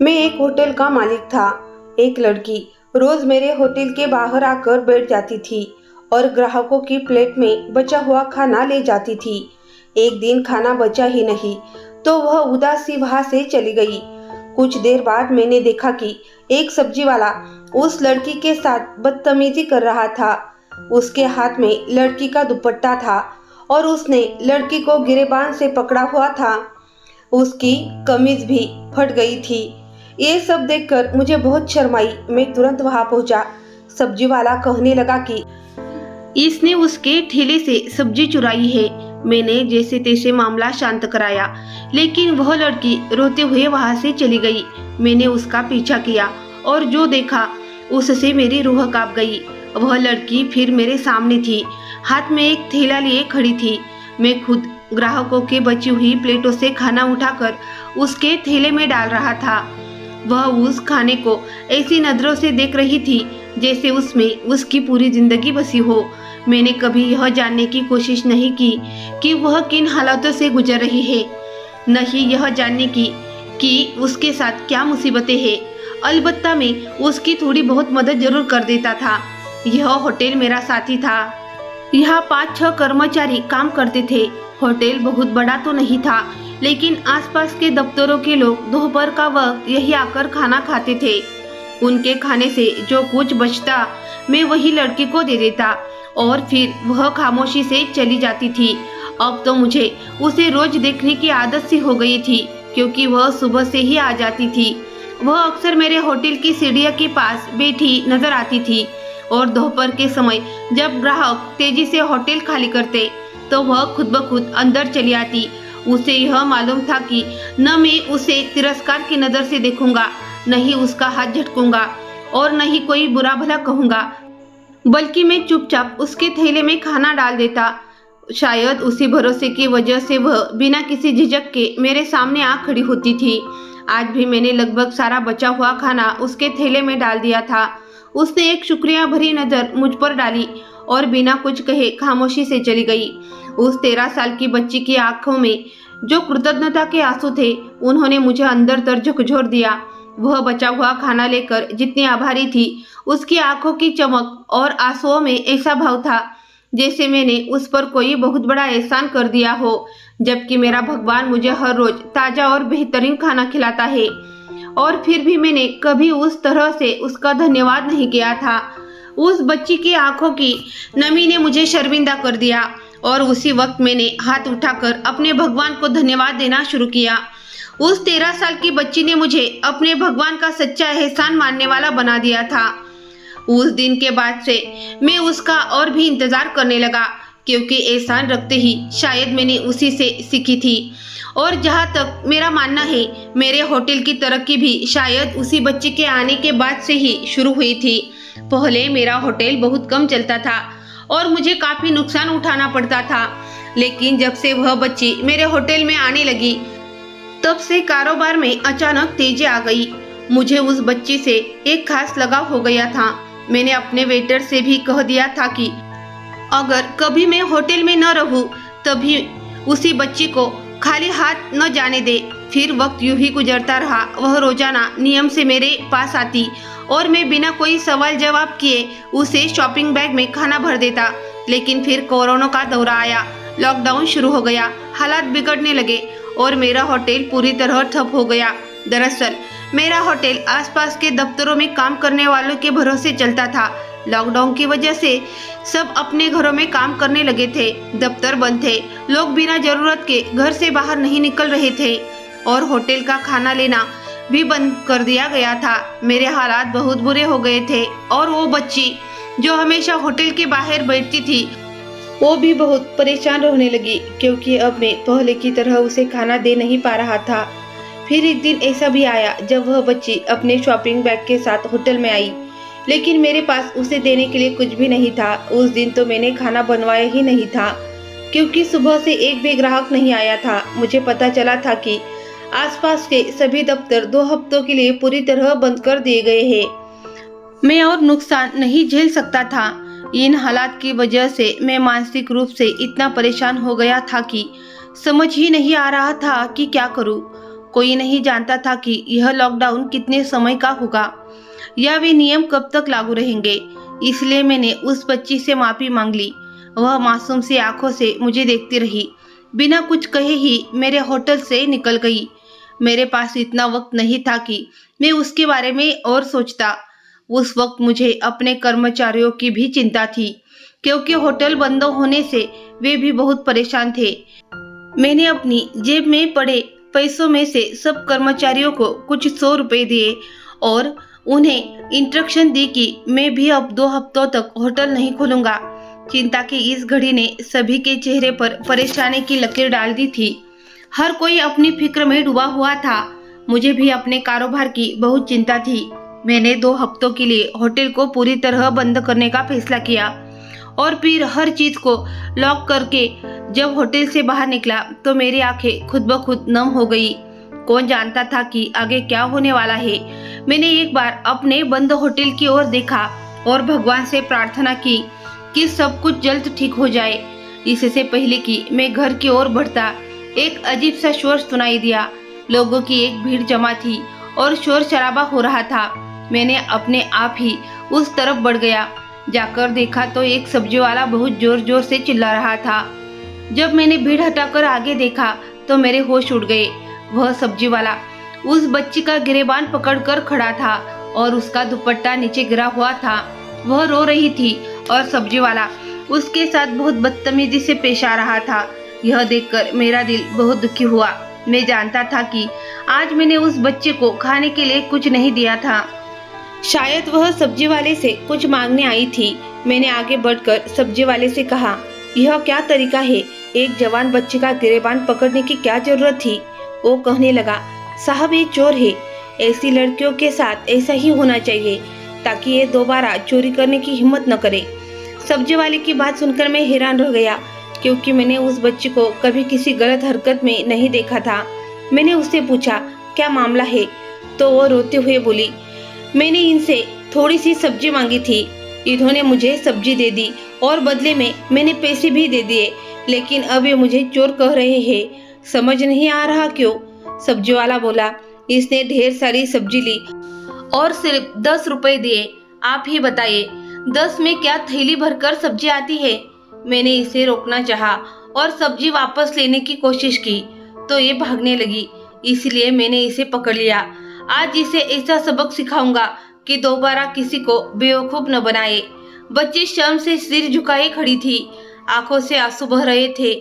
मैं एक होटल का मालिक था। एक लड़की रोज मेरे होटल के बाहर आकर बैठ जाती थी और ग्राहकों की प्लेट में बचा हुआ खाना ले जाती थी। एक दिन खाना बचा ही नहीं तो वह उदास सी वहां से चली गई। कुछ देर बाद मैंने देखा कि एक सब्जी वाला उस लड़की के साथ बदतमीजी कर रहा था। उसके हाथ में लड़की का दुपट्टा था और उसने लड़की को गिरेबान से पकड़ा हुआ था। उसकी कमीज भी फट गई थी। ये सब देखकर मुझे बहुत शर्म आई। मैं तुरंत वहां पहुंचा। सब्जी वाला कहने लगा कि इसने उसके ठेले से सब्जी चुराई है। मैंने जैसे तैसे मामला शांत कराया, लेकिन वह लड़की रोते हुए वहां से चली गई। मैंने उसका पीछा किया और जो देखा उससे मेरी रूह कांप गई। वह लड़की फिर मेरे सामने थी, हाथ में एक थैला लिए खड़ी थी। मैं खुद ग्राहकों के बची हुई प्लेटों से खाना उठाकर उसके थैले में डाल रहा था। वह उस खाने को ऐसी नजरों से देख रही थी जैसे उसमें उसकी पूरी जिंदगी बसी हो। मैंने कभी यह जानने की कोशिश नहीं की कि वह किन हालातों से गुजर रही है, न ही यह जानने की कि उसके साथ क्या मुसीबतें हैं। अलबत्ता मैं उसकी थोड़ी बहुत मदद जरूर कर देता था। यह होटल मेरा साथी था। यहाँ 5-6 कर्मचारी काम करते थे। होटल बहुत बड़ा तो नहीं था, लेकिन आसपास के दफ्तरों के लोग दोपहर का वक्त यही आकर खाना खाते थे। उनके खाने से जो कुछ बचता मैं वही लड़की को दे देता और फिर वह खामोशी से चली जाती थी। अब तो मुझे उसे रोज देखने की आदत सी हो गई थी, क्योंकि वह सुबह से ही आ जाती थी। वह अक्सर मेरे होटल की सीढ़ियों के पास बैठी नजर आती थी और दोपहर के समय जब ग्राहक तेजी से होटल खाली करते तो वह खुद ब खुद अंदर चली आती। उसे यह मालूम था कि न मैं उसे तिरस्कार की नजर से देखूंगा, न ही उसका हाथ झटकूंगा और न ही कोई बुरा भला कहूंगा, बल्कि मैं चुपचाप उसके थैले में खाना डाल देता। शायद उसी भरोसे की वजह से वह बिना किसी झिझक के मेरे सामने आ खड़ी होती थी। आज भी मैंने लगभग सारा बचा हुआ खाना उसके थैले में डाल दिया था। उसने एक शुक्रिया भरी नजर मुझ पर डाली और बिना कुछ कहे खामोशी से चली गई। उस 13 साल की बच्ची की आंखों में जो कृतज्ञता के आंसू थे, उन्होंने मुझे अंदर तर झकझोर दिया। वह बचा हुआ खाना लेकर जितनी आभारी थी, उसकी आंखों की चमक और आंसुओं में ऐसा भाव था जैसे मैंने उस पर कोई बहुत बड़ा एहसान कर दिया हो, जबकि मेरा भगवान मुझे हर रोज ताजा और बेहतरीन खाना खिलाता है। और फिर भी मैंने कभी उस तरह से उसका धन्यवाद नहीं किया था। उस बच्ची की आंखों की नमी ने मुझे शर्मिंदा कर दिया और उसी वक्त मैंने हाथ उठाकर अपने भगवान को धन्यवाद देना शुरू किया। उस 13 साल की बच्ची ने मुझे अपने भगवान का सच्चा एहसान मानने वाला बना दिया था। उस दिन के बाद से मैं उसका और भी इंतजार करने लगा, क्योंकि एहसान रखते ही शायद मैंने उसी से सीखी थी। और जहाँ तक मेरा मानना है, मेरे होटल की तरक्की भी शायद उसी बच्चे के आने के बाद से ही शुरू हुई थी। पहले मेरा होटल बहुत कम चलता था और मुझे काफी नुकसान उठाना पड़ता था, लेकिन जब से वह बच्ची मेरे होटल में आने लगी, तब से कारोबार में अचानक तेजी आ गई। मुझे उस बच्ची से एक खास लगाव हो गया था। मैंने अपने वेटर से भी कह दिया था कि अगर कभी मैं होटल में न रहूं, तभी उसी बच्ची को खाली हाथ न जाने दे। फिर वक्त यूं ही गुजरता रहा। वह रोजाना नियम से मेरे पास आती और मैं बिना कोई सवाल जवाब किए उसे शॉपिंग बैग में खाना भर देता। लेकिन फिर कोरोना का दौरा आया, लॉकडाउन शुरू हो गया, हालात बिगड़ने लगे और मेरा होटल पूरी तरह ठप हो गया। दरअसल मेरा होटल आसपास के दफ्तरों में काम करने वालों के भरोसे चलता था। लॉकडाउन की वजह से सब अपने घरों में काम करने लगे थे, दफ्तर बंद थे, लोग बिना जरूरत के घर से बाहर नहीं निकल रहे थे और होटल का खाना लेना भी बंद कर दिया गया था। मेरे हालात बहुत बुरे हो गए थे और वो बच्ची जो हमेशा होटल के बाहर बैठती थी, वो भी बहुत परेशान रहने लगी, क्योंकि अब मैं पहले की तरह उसे खाना दे नहीं पा रहा था। फिर एक दिन ऐसा भी आया जब वह बच्ची अपने शॉपिंग बैग के साथ होटल में आई, लेकिन मेरे पास उसे देने के लिए कुछ भी नहीं था। उस दिन तो मैंने खाना बनवाया ही नहीं था, क्योंकि सुबह से एक भी ग्राहक नहीं आया था। मुझे पता चला था कि आसपास के सभी दफ्तर 2 हफ्तों के लिए पूरी तरह बंद कर दिए गए हैं। मैं और नुकसान नहीं झेल सकता था। इन हालात की वजह से मैं मानसिक रूप से इतना परेशान हो गया था कि समझ ही नहीं आ रहा था कि क्या करूं। कोई नहीं जानता था कि यह लॉकडाउन कितने समय का होगा या वे नियम कब तक लागू रहेंगे। इसलिए मैंने उस बच्ची से माफी मांग ली। वह मासूम सी आंखों से मुझे देखती रही, बिना कुछ कहे ही मेरे होटल से निकल गई। मेरे पास इतना वक्त नहीं था कि मैं उसके बारे में और सोचता। उस वक्त मुझे अपने कर्मचारियों की भी चिंता थी, क्योंकि होटल बंद होने से वे भी बहुत परेशान थे। मैंने अपनी जेब में पड़े पैसों में से सब कर्मचारियों को कुछ 100 रुपए दिए और उन्हें इंस्ट्रक्शन दी कि मैं भी अब 2 हफ्तों तक होटल नहीं खोलूंगा। चिंता की इस घड़ी ने सभी के चेहरे पर परेशानी की लकीर डाल दी थी। हर कोई अपनी फिक्र में डूबा हुआ था। मुझे भी अपने कारोबार की बहुत चिंता थी। मैंने 2 हफ्तों के लिए होटल को पूरी तरह बंद करने का फैसला किया और फिर हर चीज को लॉक करके जब होटल से बाहर निकला तो मेरी आंखें खुद ब खुद नम हो गई। कौन जानता था कि आगे क्या होने वाला है। मैंने एक बार अपने बंद होटल की ओर देखा और भगवान से प्रार्थना की कि सब कुछ जल्द ठीक हो जाए। इससे पहले कि मैं घर की ओर बढ़ता, एक अजीब सा शोर सुनाई दिया। लोगों की एक भीड़ जमा थी और शोर शराबा हो रहा था। मैंने अपने आप ही उस तरफ बढ़ गया। जाकर देखा तो एक सब्जी वाला बहुत जोर जोर से चिल्ला रहा था। जब मैंने भीड़ हटाकर आगे देखा तो मेरे होश उड़ गए। वह सब्जी वाला उस बच्ची का गिरेबान पकड़कर खड़ा था और उसका दुपट्टा नीचे गिरा हुआ था। वह रो रही थी और सब्जी वाला उसके साथ बहुत बदतमीजी से पेश आ रहा था। यह देखकर मेरा दिल बहुत दुखी हुआ। मैं जानता था कि आज मैंने उस बच्चे को खाने के लिए कुछ नहीं दिया था। शायद वह सब्जी वाले से कुछ मांगने आई थी। मैंने आगे बढ़कर सब्जी वाले से कहा, यह क्या तरीका है? एक जवान बच्चे का गिरेबान पकड़ने की क्या जरूरत थी? वो कहने लगा, साहब ये चोर है। ऐसी लड़कियों के साथ ऐसा ही होना चाहिए ताकि ये दोबारा चोरी करने की हिम्मत न करे। सब्जी वाले की बात सुनकर मैं हैरान रह गया, क्योंकि मैंने उस बच्ची को कभी किसी गलत हरकत में नहीं देखा था। मैंने उससे पूछा, क्या मामला है? तो वो रोते हुए बोली, मैंने इनसे थोड़ी सी सब्जी मांगी थी। इन्होंने मुझे सब्जी दे दी और बदले में मैंने पैसे भी दे दिए, लेकिन अब ये मुझे चोर कह रहे हैं। समझ नहीं आ रहा क्यों? सब्जी वाला बोला, इसने ढेर सारी सब्जी ली और सिर्फ 10 रुपए दिए। आप ही बताइए, 10 में क्या थैली भरकर सब्जी आती है? मैंने इसे रोकना चाहा और सब्जी वापस लेने की कोशिश की तो ये भागने लगी। इसलिए मैंने इसे पकड़ लिया। आज इसे ऐसा सबक सिखाऊंगा कि दोबारा किसी को बेवकूफ न बनाए। बच्ची शर्म से सिर झुकाए खड़ी थी, आंखों से आंसू बह रहे थे।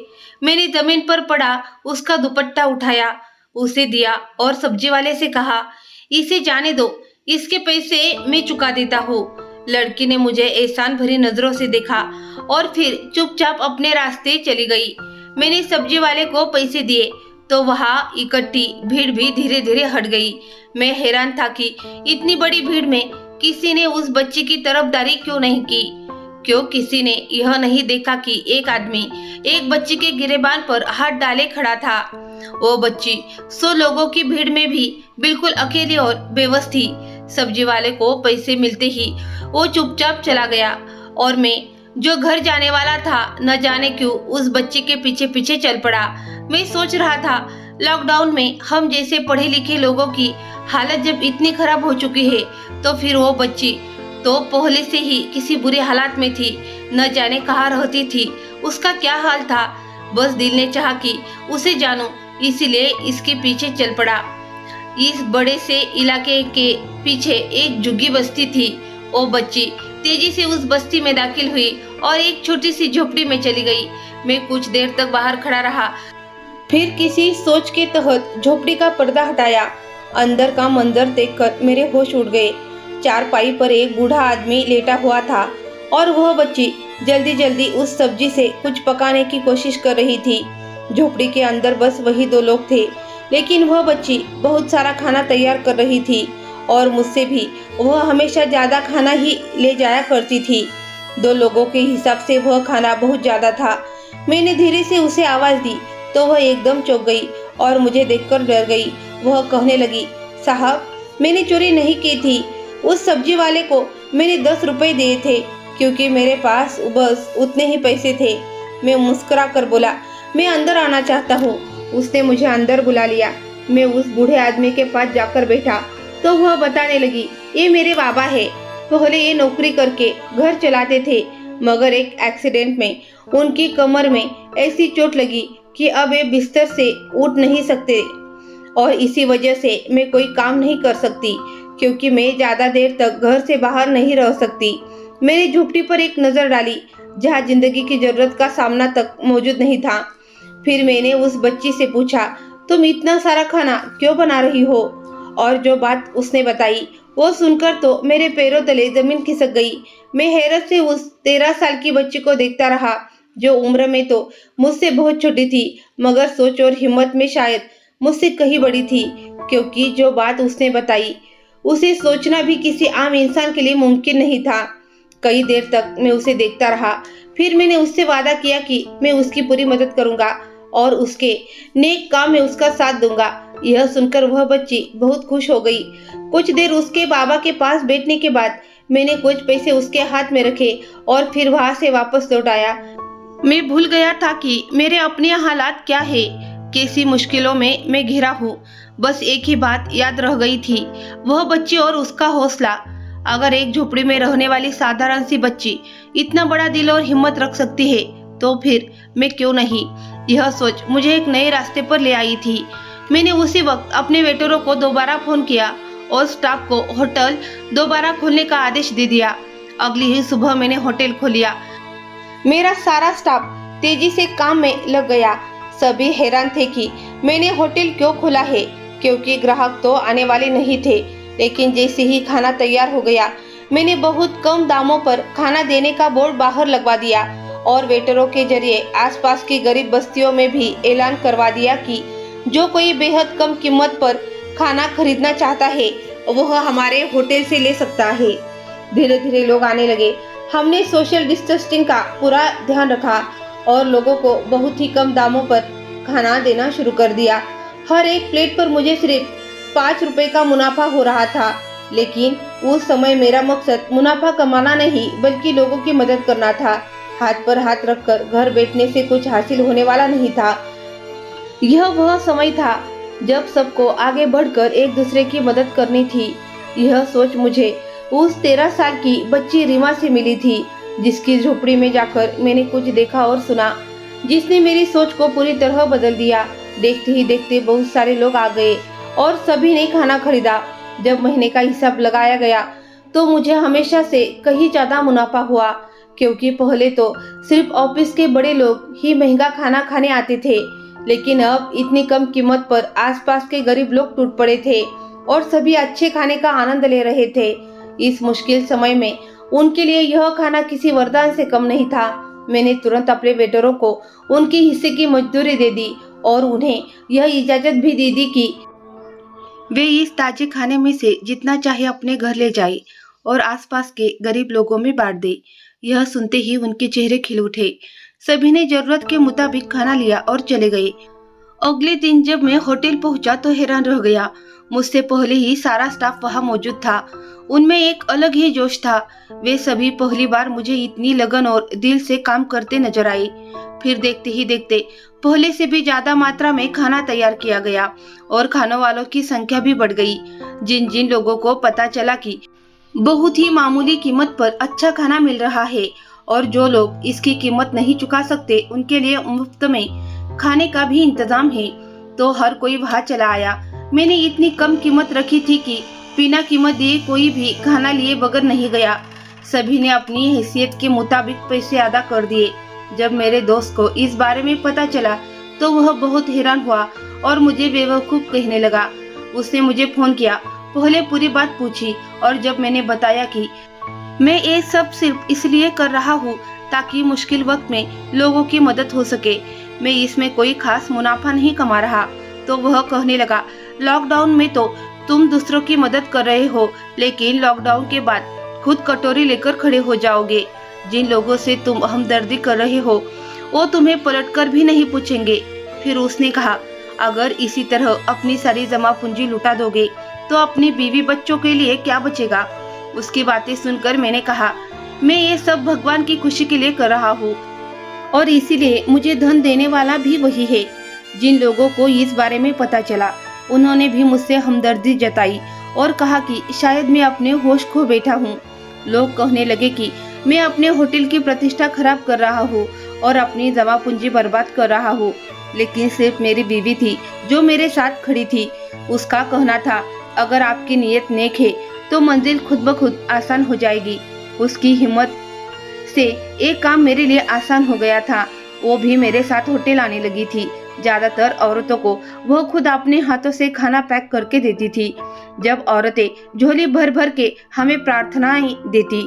मैंने जमीन पर पड़ा उसका दुपट्टा उठाया, उसे दिया और सब्जी वाले से कहा, इसे जाने दो, इसके पैसे मैं चुका देता हूँ। लड़की ने मुझे एहसान भरी नजरों से देखा और फिर चुपचाप अपने रास्ते चली गई। मैंने सब्जी वाले को पैसे दिए तो वहाँ इकट्ठी भीड़ भी धीरे धीरे हट गई। मैं हैरान था कि इतनी बड़ी भीड़ में किसी ने उस बच्ची की तरफदारी क्यों नहीं की। क्यों किसी ने यह नहीं देखा कि एक आदमी एक बच्ची के गिरेबान पर हाथ डाले खड़ा था। वो बच्ची 100 लोगों की भीड़ में भी बिल्कुल अकेली और बेबस थी। सब्जी वाले को पैसे मिलते ही वो चुपचाप चला गया और मैं जो घर जाने वाला था न जाने क्यों उस बच्चे के पीछे पीछे चल पड़ा। मैं सोच रहा था, लॉकडाउन में हम जैसे पढ़े लिखे लोगों की हालत जब इतनी खराब हो चुकी है तो फिर वो बच्ची तो पहले से ही किसी बुरे हालात में थी। न जाने कहाँ रहती थी, उसका क्या हाल था। बस दिल ने चाहा कि उसे जानूं, इसलिए इसके पीछे चल पड़ा। इस बड़े से इलाके के पीछे एक झुग्गी बस्ती थी। वो बच्ची तेजी से उस बस्ती में दाखिल हुई और एक छोटी सी झोपड़ी में चली गई। मैं कुछ देर तक बाहर खड़ा रहा, फिर किसी सोच के तहत झोपड़ी का पर्दा हटाया। अंदर का मंजर देखकर मेरे होश उड़ गए। चारपाई पर एक बूढ़ा आदमी लेटा हुआ था और वह बच्ची जल्दी जल्दी उस सब्जी से कुछ पकाने की कोशिश कर रही थी। झोपड़ी के अंदर बस वही 2 लोग थे, लेकिन वह बच्ची बहुत सारा खाना तैयार कर रही थी और मुझसे भी वह हमेशा ज़्यादा खाना ही ले जाया करती थी। 2 लोगों के हिसाब से वह खाना बहुत ज़्यादा था। मैंने धीरे से उसे आवाज़ दी तो वह एकदम चौंक गई और मुझे देखकर डर गई। वह कहने लगी, साहब मैंने चोरी नहीं की थी। उस सब्जी वाले को मैंने 10 रुपए दिए थे क्योंकि मेरे पास बस उतने ही पैसे थे। मैं मुस्कुरा कर बोला, मैं अंदर आना चाहता हूँ। उसने मुझे अंदर बुला लिया। मैं उस बूढ़े आदमी के पास जाकर बैठा तो वह बताने लगी, ये मेरे बाबा है। पहले ये नौकरी करके घर चलाते थे, मगर एक एक्सीडेंट में उनकी कमर में ऐसी चोट लगी कि अब ये बिस्तर से उठ नहीं सकते और इसी वजह से मैं कोई काम नहीं कर सकती, क्योंकि मैं ज्यादा देर तक घर से बाहर नहीं रह सकती। मैंने झोपड़ी पर एक नजर डाली जहाँ जिंदगी की जरूरत का सामना तक मौजूद नहीं था। फिर मैंने उस बच्ची से पूछा, तुम इतना सारा खाना क्यों बना रही हो? और जो बात उसने बताई वो सुनकर तो मेरे पैरों तले जमीन खिसक गई। मैं हैरत से उस 13 साल की बच्ची को देखता रहा, जो उम्र में तो मुझसे बहुत छोटी थी, मगर सोच और हिम्मत में शायद मुझसे कहीं बड़ी थी, क्योंकि जो बात उसने बताई उसे सोचना भी किसी आम इंसान के लिए मुमकिन नहीं था। कई देर तक मैं उसे देखता रहा। फिर मैंने उससे वादा किया कि मैं उसकी पूरी मदद करूंगा और उसके नेक काम में उसका साथ दूंगा। यह सुनकर वह बच्ची बहुत खुश हो गई। कुछ देर उसके बाबा के पास बैठने के बाद मैंने कुछ पैसे उसके हाथ में रखे और फिर वहां से वापस लौट आया। मैं भूल गया था कि मेरे अपने हालात क्या है, कैसी मुश्किलों में मैं घिरा हूँ। बस एक ही बात याद रह गई थी, वह बच्ची और उसका हौसला। अगर एक झोपड़ी में रहने वाली साधारण सी बच्ची इतना बड़ा दिल और हिम्मत रख सकती है तो फिर मैं क्यों नहीं। यह सोच मुझे एक नए रास्ते पर ले आई थी। मैंने उसी वक्त अपने वेटरों को दोबारा फोन किया और स्टाफ को होटल दोबारा खोलने का आदेश दे दिया। अगली ही सुबह मैंने होटल खोल लिया। मेरा सारा स्टाफ तेजी से काम में लग गया। सभी हैरान थे कि मैंने होटल क्यों खोला है, क्योंकि ग्राहक तो आने वाले नहीं थे। लेकिन जैसे ही खाना तैयार हो गया, मैंने बहुत कम दामों पर खाना देने का बोर्ड बाहर लगवा दिया और वेटरों के जरिए आसपास की गरीब बस्तियों में भी ऐलान करवा दिया कि जो कोई बेहद कम कीमत पर खाना खरीदना चाहता है वह हमारे होटल से ले सकता है। धीरे धीरे लोग आने लगे। हमने सोशल डिस्टेंसिंग का पूरा ध्यान रखा और लोगों को बहुत ही कम दामों पर खाना देना शुरू कर दिया। हर एक प्लेट पर मुझे सिर्फ 5 रुपए का मुनाफा हो रहा था, लेकिन उस समय मेरा मकसद मुनाफा कमाना नहीं बल्कि लोगों की मदद करना था। हाथ पर हाथ रखकर घर बैठने से कुछ हासिल होने वाला नहीं था। यह वह समय था जब सबको आगे बढ़कर एक दूसरे की मदद करनी थी। यह सोच मुझे उस 13 साल की बच्ची रीमा से मिली थी, जिसकी झोपड़ी में जाकर मैंने कुछ देखा और सुना, जिसने मेरी सोच को पूरी तरह बदल दिया। देखते ही देखते बहुत सारे लोग आ गए और सभी ने खाना खरीदा। जब महीने का हिसाब लगाया गया तो मुझे हमेशा से कहीं ज्यादा मुनाफा हुआ, क्योंकि पहले तो सिर्फ ऑफिस के बड़े लोग ही महंगा खाना खाने आते थे, लेकिन अब इतनी कम कीमत पर आसपास के गरीब लोग टूट पड़े थे और सभी अच्छे खाने का आनंद ले रहे थे। इस मुश्किल समय में उनके लिए यह खाना किसी वरदान से कम नहीं था। मैंने तुरंत अपने वेटरों को उनके हिस्से की मजदूरी दे दी और उन्हें यह इजाजत भी दे दी कि वे इस ताजे खाने में से जितना चाहे अपने घर ले जाए और आसपास के गरीब लोगों में बांट दे। यह सुनते ही उनके चेहरे खिल उठे। सभी ने जरूरत के मुताबिक खाना लिया और चले गए। अगले दिन जब मैं होटल पहुंचा तो हैरान रह गया। मुझसे पहले ही सारा स्टाफ वहां मौजूद था। उनमें एक अलग ही जोश था। वे सभी पहली बार मुझे इतनी लगन और दिल से काम करते नजर आए। फिर देखते ही देखते पहले से भी ज्यादा मात्रा में खाना तैयार किया गया और खाने वालों की संख्या भी बढ़ गई। जिन जिन लोगों को पता चला कि बहुत ही मामूली कीमत पर अच्छा खाना मिल रहा है और जो लोग इसकी कीमत नहीं चुका सकते उनके लिए मुफ्त में खाने का भी इंतजाम है, तो हर कोई वहां चला आया। मैंने इतनी कम कीमत रखी थी कि बिना कीमत दिए कोई भी खाना लिए बगैर नहीं गया। सभी ने अपनी हैसियत के मुताबिक पैसे अदा कर दिए। जब मेरे दोस्त को इस बारे में पता चला तो वह बहुत हैरान हुआ और मुझे बेवकूफ कहने लगा। उसने मुझे फोन किया, पहले पूरी बात पूछी और जब मैंने बताया कि मैं ये सब सिर्फ इसलिए कर रहा हूँ ताकि मुश्किल वक्त में लोगों की मदद हो सके, मैं इसमें कोई खास मुनाफा नहीं कमा रहा, तो वह कहने लगा, लॉकडाउन में तो तुम दूसरों की मदद कर रहे हो, लेकिन लॉकडाउन के बाद खुद कटोरी लेकर खड़े हो जाओगे। जिन लोगों से तुम हमदर्दी कर रहे हो वो तुम्हें पलटकर भी नहीं पूछेंगे। फिर उसने कहा, अगर इसी तरह अपनी सारी जमा पूंजी लुटा दोगे तो अपनी बीवी बच्चों के लिए क्या बचेगा। उसकी बातें सुनकर मैंने कहा, मैं ये सब भगवान की खुशी के लिए कर रहा हूँ और इसीलिए मुझे धन देने वाला भी वही है। जिन लोगों को इस बारे में पता चला उन्होंने भी मुझसे हमदर्दी जताई और कहा कि शायद मैं अपने होश खो बैठा हूँ। लोग कहने लगे कि मैं अपने होटल की प्रतिष्ठा खराब कर रहा हूँ और अपनी जमा पूंजी बर्बाद कर रहा हूँ, लेकिन सिर्फ मेरी बीवी थी जो मेरे साथ खड़ी थी। उसका कहना था, अगर आपकी नीयत नेक है तो मंजिल खुद ब खुद आसान हो जाएगी। उसकी हिम्मत से एक काम मेरे लिए आसान हो गया था। वो भी मेरे साथ होटल आने लगी थी। ज्यादातर औरतों को वह खुद अपने हाथों से खाना पैक करके देती थी। जब औरतें झोली भर भर के हमें प्रार्थनाएं देती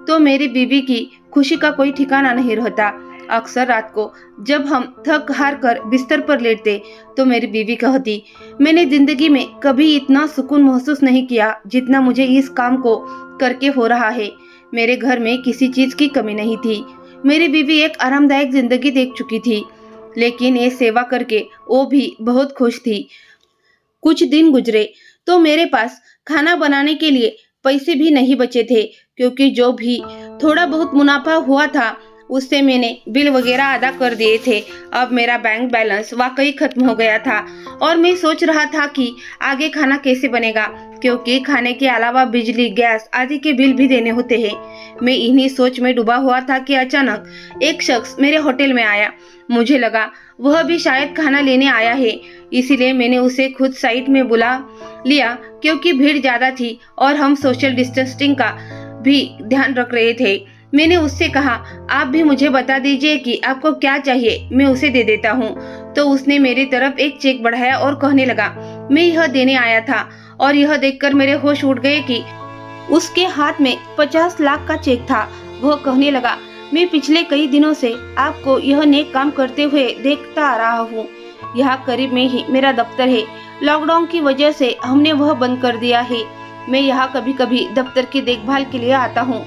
तो मेरी बीवी की खुशी का कोई ठिकाना नहीं रहता। अक्सर रात को जब हम थक हार कर बिस्तर पर लेटते तो मेरी बीवी कहती, मैंने जिंदगी में कभी इतना सुकून महसूस नहीं किया जितना मुझे इस काम को करके हो रहा है। मेरे घर में किसी चीज की कमी नहीं थी। मेरी बीवी एक आरामदायक जिंदगी देख चुकी थी, लेकिन ये सेवा करके वो भी बहुत खुश थी। कुछ दिन गुजरे तो मेरे पास खाना बनाने के लिए पैसे भी नहीं बचे थे, क्योंकि जो भी थोड़ा बहुत मुनाफा हुआ था उससे मैंने बिल वगैरह अदा कर दिए थे। अब मेरा बैंक बैलेंस वाकई खत्म हो गया था और मैं सोच रहा था कि आगे खाना कैसे बनेगा, क्योंकि खाने के अलावा बिजली, गैस आदि के बिल भी देने होते हैं। मैं इन्हीं सोच में डूबा हुआ था कि अचानक एक शख्स मेरे होटल में आया। मुझे लगा वह भी शायद खाना लेने आया है, इसीलिए मैंने उसे खुद साइड में बुला लिया, क्योंकि भीड़ ज्यादा थी और हम सोशल डिस्टेंसिंग का भी ध्यान रख रहे थे। मैंने उससे कहा, आप भी मुझे बता दीजिए कि आपको क्या चाहिए, मैं उसे दे देता हूँ। तो उसने मेरी तरफ एक चेक बढ़ाया और कहने लगा, मैं यह देने आया था। और यह देखकर मेरे होश उड़ गए कि उसके हाथ में 50 लाख का चेक था। वह कहने लगा, मैं पिछले कई दिनों से आपको यह नेक काम करते हुए देखता आ रहा हूँ। यहाँ करीब में ही मेरा दफ्तर है। लॉकडाउन की वजह से हमने वह बंद कर दिया है। मैं यहाँ कभी कभी दफ्तर की देखभाल के लिए आता हूँ,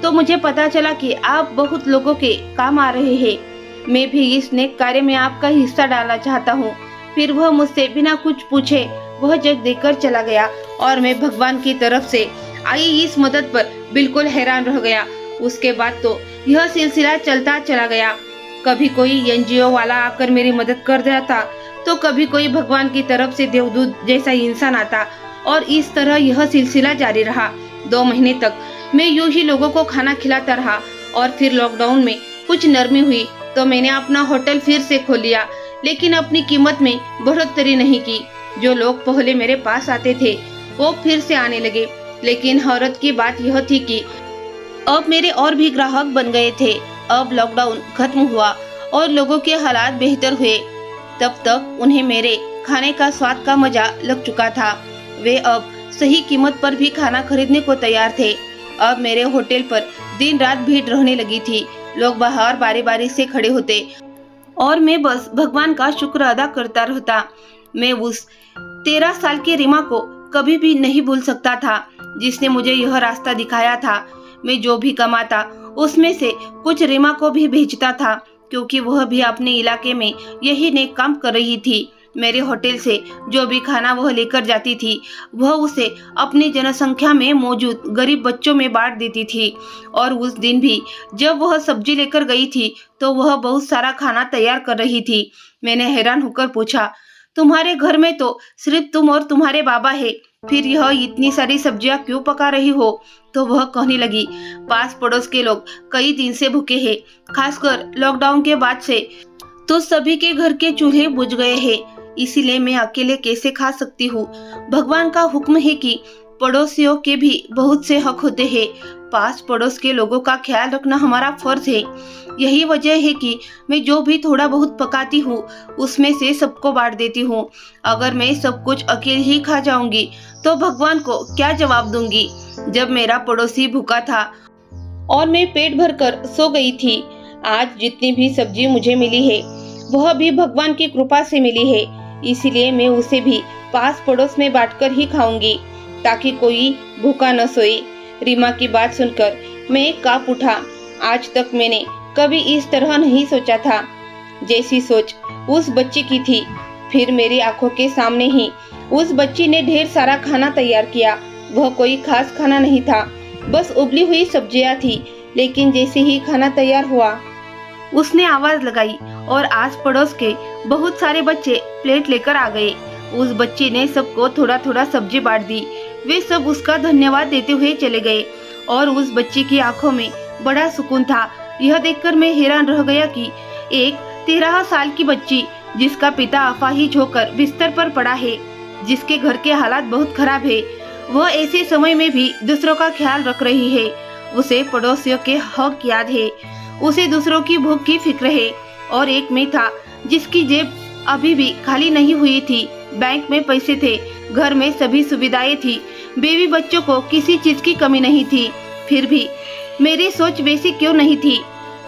तो मुझे पता चला कि आप बहुत लोगों के काम आ रहे हैं। मैं भी इस नेक कार्य में आपका हिस्सा डालना चाहता हूँ। फिर वह मुझसे बिना कुछ पूछे वह जग देकर चला गया और मैं भगवान की तरफ से आई इस मदद पर बिल्कुल हैरान रह गया। उसके बाद तो यह सिलसिला चलता चला गया। कभी कोई एनजीओ वाला आकर मेरी मदद कर देता, तो कभी कोई भगवान की तरफ से देवदूत जैसा इंसान आता, और इस तरह यह सिलसिला जारी रहा। 2 महीने तक मैं यूं ही लोगों को खाना खिलाता रहा और फिर लॉकडाउन में कुछ नरमी हुई तो मैंने अपना होटल फिर से खोल लिया, लेकिन अपनी कीमत में बढ़ोतरी नहीं की। जो लोग पहले मेरे पास आते थे वो फिर से आने लगे, लेकिन हैरत की बात यह थी कि अब मेरे और भी ग्राहक बन गए थे। अब लॉकडाउन खत्म हुआ और लोगों के हालात बेहतर हुए। तब तक उन्हें मेरे खाने का स्वाद का मजा लग चुका था। वे अब सही कीमत पर भी खाना खरीदने को तैयार थे। अब मेरे होटल पर दिन रात भीड़ रहने लगी थी। लोग बाहर बारी बारी से खड़े होते और मैं बस भगवान का शुक्र अदा करता रहता। मैं उस 13 साल की रीमा को कभी भी नहीं भूल सकता था, जिसने मुझे यह रास्ता दिखाया था। मैं जो भी कमाता उसमें से कुछ रीमा को भी भेजता था, क्योंकि वह भी अपने इलाके में यही नेक काम कर रही थी। मेरे होटल से जो भी खाना वह लेकर जाती थी वह उसे अपनी जनसंख्या में मौजूद गरीब बच्चों में बांट देती थी। और उस दिन भी जब वह सब्जी लेकर गई थी तो वह बहुत सारा खाना तैयार कर रही थी। मैंने हैरान होकर पूछा, तुम्हारे घर में तो सिर्फ तुम और तुम्हारे बाबा है, फिर यह इतनी सारी सब्जियां क्यों पका रही हो? तो वह कहने लगी, पास पड़ोस के लोग कई दिन से भूखे हैं, खासकर लॉकडाउन के बाद से तो सभी के घर के चूल्हे बुझ गए हैं, इसीलिए मैं अकेले कैसे खा सकती हूँ। भगवान का हुक्म है कि पड़ोसियों के भी बहुत से हक होते हैं। पास पड़ोस के लोगों का ख्याल रखना हमारा फर्ज है। यही वजह है कि मैं जो भी थोड़ा बहुत पकाती हूँ उसमें से सबको बांट देती हूँ। अगर मैं सब कुछ अकेले ही खा जाऊंगी तो भगवान को क्या जवाब दूंगी? जब मेरा पड़ोसी भूखा था और मैं पेट भरकर सो गई थी, आज जितनी भी सब्जी मुझे मिली है वह भी भगवान की कृपा से मिली है। इसीलिए मैं उसे भी पास पड़ोस में बांटकर ही खाऊंगी, ताकि कोई भूखा न सोए। रीमा की बात सुनकर मैं कांप उठा। आज तक मैंने कभी इस तरह नहीं सोचा था। जैसी सोच उस बच्ची की थी, फिर मेरी आंखों के सामने ही उस बच्ची ने ढेर सारा खाना तैयार किया। वह कोई खास खाना नहीं था, बस उबली हुई सब्जियां थी। लेकिन जैसे ही खाना तैयार हुआ उसने आवाज लगाई और आस पड़ोस के बहुत सारे बच्चे प्लेट लेकर आ गए। उस बच्चे ने सबको थोड़ा थोड़ा सब्जी बांट दी। वे सब उसका धन्यवाद देते हुए चले गए और उस बच्चे की आंखों में बड़ा सुकून था। यह देखकर मैं हैरान रह गया कि एक 13 साल की बच्ची जिसका पिता अपाहिज होकर बिस्तर पर पड़ा है, जिसके घर के हालात बहुत खराब है, वह ऐसे समय में भी दूसरों का ख्याल रख रही है। उसे पड़ोसियों के हक याद है, उसे दूसरों की भूख की फिक्र है। और एक मैं था जिसकी जेब अभी भी खाली नहीं हुई थी। बैंक में पैसे थे, घर में सभी सुविधाएं थी, बेबी बच्चों को किसी चीज की कमी नहीं थी। फिर भी मेरी सोच वैसी क्यों नहीं थी?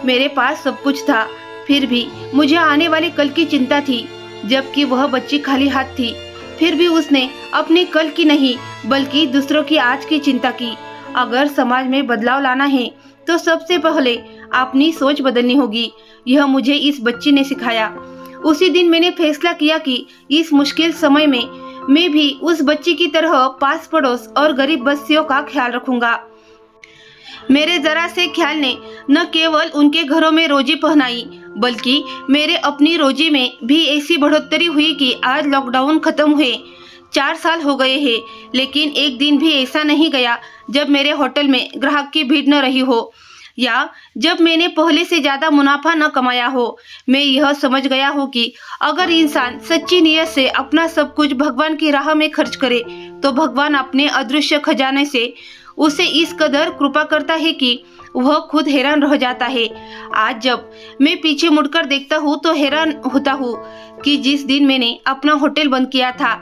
मेरे पास सब कुछ था, फिर भी मुझे आने वाले कल की चिंता थी। जबकि वह बच्ची खाली हाथ थी, फिर भी उसने अपने कल की नहीं बल्कि दूसरों की आज की चिंता की। अगर समाज में बदलाव लाना है तो सबसे पहले अपनी सोच बदलनी होगी। यह मुझे इस बच्ची ने सिखाया। उसी दिन मैंने फैसला किया कि इस मुश्किल समय में मैं भी उस बच्ची की तरह पास पड़ोस और गरीब बस्तियों का ख्याल रखूंगा। मेरे जरा से ख्याल ने न केवल उनके घरों में रोजी पहनाई, बल्कि मेरे अपनी रोजी में भी ऐसी बढ़ोतरी हुई कि आज लॉकडाउन खत्म हुए 4 साल हो गए हैं, लेकिन एक दिन भी ऐसा नहीं गया जब मेरे होटल में ग्राहक की भीड़ न रही हो या जब मैंने पहले से ज्यादा मुनाफा न कमाया हो। मैं यह समझ गया हूँ कि अगर इंसान सच्ची नीयत से अपना सब कुछ भगवान की राह में खर्च करे तो भगवान अपने अदृश्य खजाने से उसे इस कदर कृपा करता है कि वह खुद हैरान रह जाता है। आज जब मैं पीछे मुड़कर देखता हूँ तो हैरान होता हूँ कि जिस दिन मैंने अपना होटल बंद किया था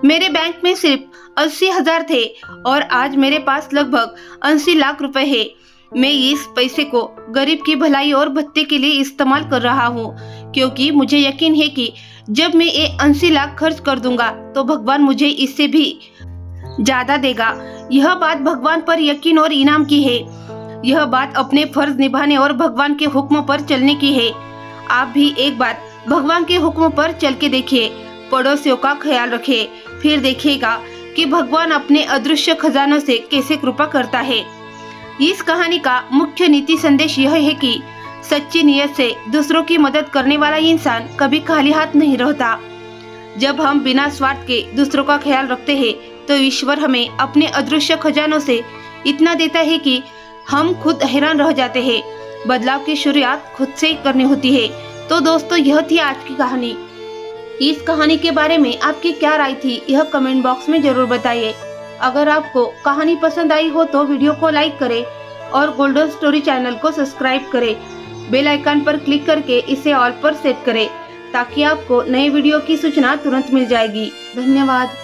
मेरे बैंक में सिर्फ 80,000 थे और आज मेरे पास लगभग 80 लाख रुपए है। मैं इस पैसे को गरीब की भलाई और भत्ते के लिए इस्तेमाल कर रहा हूँ, क्योंकि मुझे यकीन है कि जब मैं ये 80 लाख खर्च कर दूंगा तो भगवान मुझे इससे भी ज्यादा देगा। यह बात भगवान पर यकीन और इनाम की है। यह बात अपने फर्ज निभाने और भगवान के हुक्म पर चलने की है। आप भी एक बार भगवान के हुक्म पर चल के देखिए, पड़ोसियों का ख्याल रखिए, फिर देखिएगा कि भगवान अपने अदृश्य खजानों से कैसे कृपा करता है। इस कहानी का मुख्य नीति संदेश यह है कि सच्ची नीयत से दूसरों की मदद करने वाला इंसान कभी खाली हाथ नहीं रहता। जब हम बिना स्वार्थ के दूसरों का ख्याल रखते हैं तो ईश्वर हमें अपने अदृश्य खजानों से इतना देता है कि हम खुद हैरान रह जाते हैं। बदलाव की शुरुआत खुद से करनी होती है। तो दोस्तों, यह थी आज की कहानी। इस कहानी के बारे में आपकी क्या राय थी, यह कमेंट बॉक्स में जरूर बताइए। अगर आपको कहानी पसंद आई हो तो वीडियो को लाइक करें और गोल्डन स्टोरी चैनल को सब्सक्राइब करें। बेल आइकन पर क्लिक करके इसे ऑल पर सेट करें ताकि आपको नए वीडियो की सूचना तुरंत मिल जाएगी। धन्यवाद।